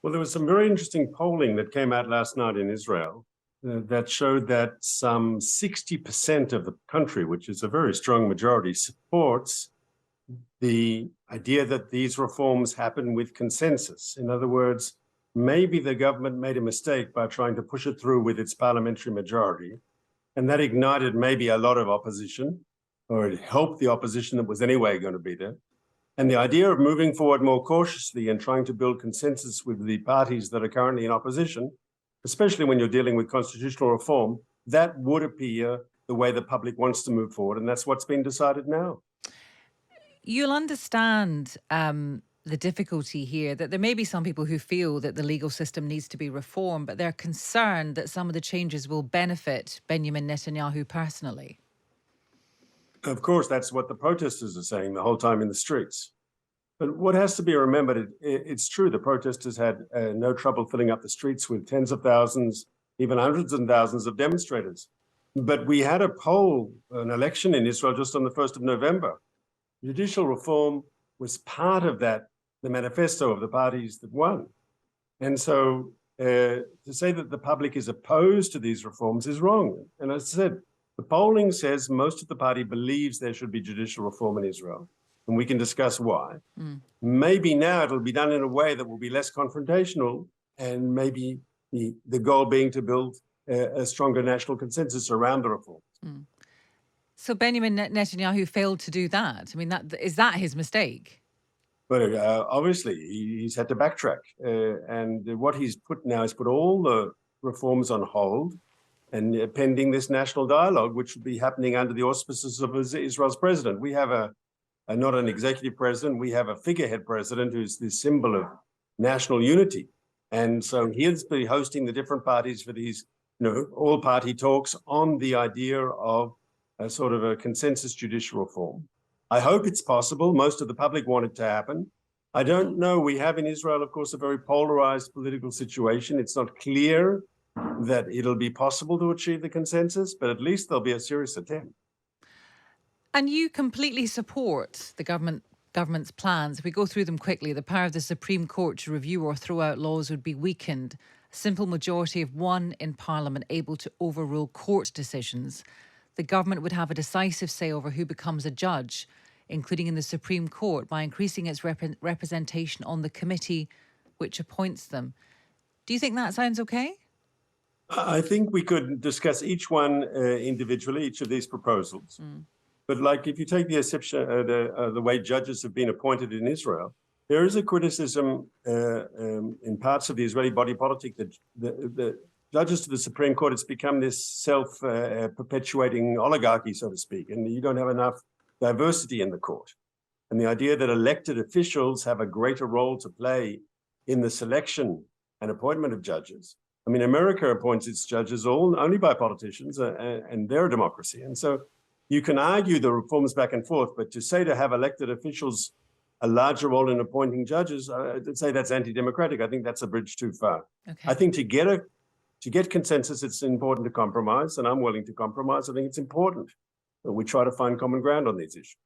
Well, there was some very interesting polling that came out last night in Israel that showed that some 60% of the country, which is a very strong majority, supports the idea that these reforms happen with consensus. In other words, maybe the government made a mistake by trying to push it through with its parliamentary majority, and that ignited maybe a lot of opposition, or it helped the opposition that was anyway going to be there. And the idea of moving forward more cautiously and trying to build consensus with the parties that are currently in opposition, especially when you're dealing with constitutional reform, that would appear the way the public wants to move forward. And that's what's been decided now. You'll understand the difficulty here, that there may be some people who feel that the legal system needs to be reformed, but they're concerned that some of the changes will benefit Benjamin Netanyahu personally. Of course, that's what the protesters are saying the whole time in the streets. But what has to be remembered, it's true, the protesters had no trouble filling up the streets with tens of thousands, even hundreds of thousands of demonstrators. But we had a poll, an election in Israel just on the 1st of November. Judicial reform was part of that, the manifesto of the parties that won. And so to say that the public is opposed to these reforms is wrong. And as I said, the polling says most of the party believes there should be judicial reform in Israel, and we can discuss why. Maybe now it'll be done in a way that will be less confrontational, and maybe the goal being to build a stronger national consensus around the reforms. So Benjamin Netanyahu failed to do that. I mean, is that his mistake? But obviously, he's had to backtrack. And what he's put now is put all the reforms on hold, and pending this national dialogue, which will be happening under the auspices of Israel's president. We have not an executive president, we have a figurehead president who's the symbol of national unity. And so he'll be hosting the different parties for these, all-party talks on the idea of a sort of a consensus judicial reform. I hope it's possible. Most of the public want it to happen. I don't know. We have in Israel, of course, a very polarized political situation. It's not clear that it'll be possible to achieve the consensus, but at least there'll be a serious attempt. And you completely support the government's plans. If we go through them quickly, the power of the Supreme Court to review or throw out laws would be weakened. A simple majority of one in Parliament able to overrule court decisions. The government would have a decisive say over who becomes a judge, including in the Supreme Court, by increasing its representation on the committee which appoints them. Do you think that sounds okay? I think we could discuss each one individually, each of these proposals. But like if you take the exception, the way judges have been appointed in Israel, there is a criticism in parts of the Israeli body politic that the judges to the Supreme Court, it's become this self-perpetuating oligarchy, so to speak, and you don't have enough diversity in the court. And the idea that elected officials have a greater role to play in the selection and appointment of judges. I mean, America appoints its judges only by politicians, and they're a democracy. And so you can argue the reforms back and forth, but to say to have elected officials a larger role in appointing judges, I'd say that's anti-democratic. I think that's a bridge too far. Okay. I think to get consensus, it's important to compromise, and I'm willing to compromise. I think it's important that we try to find common ground on these issues.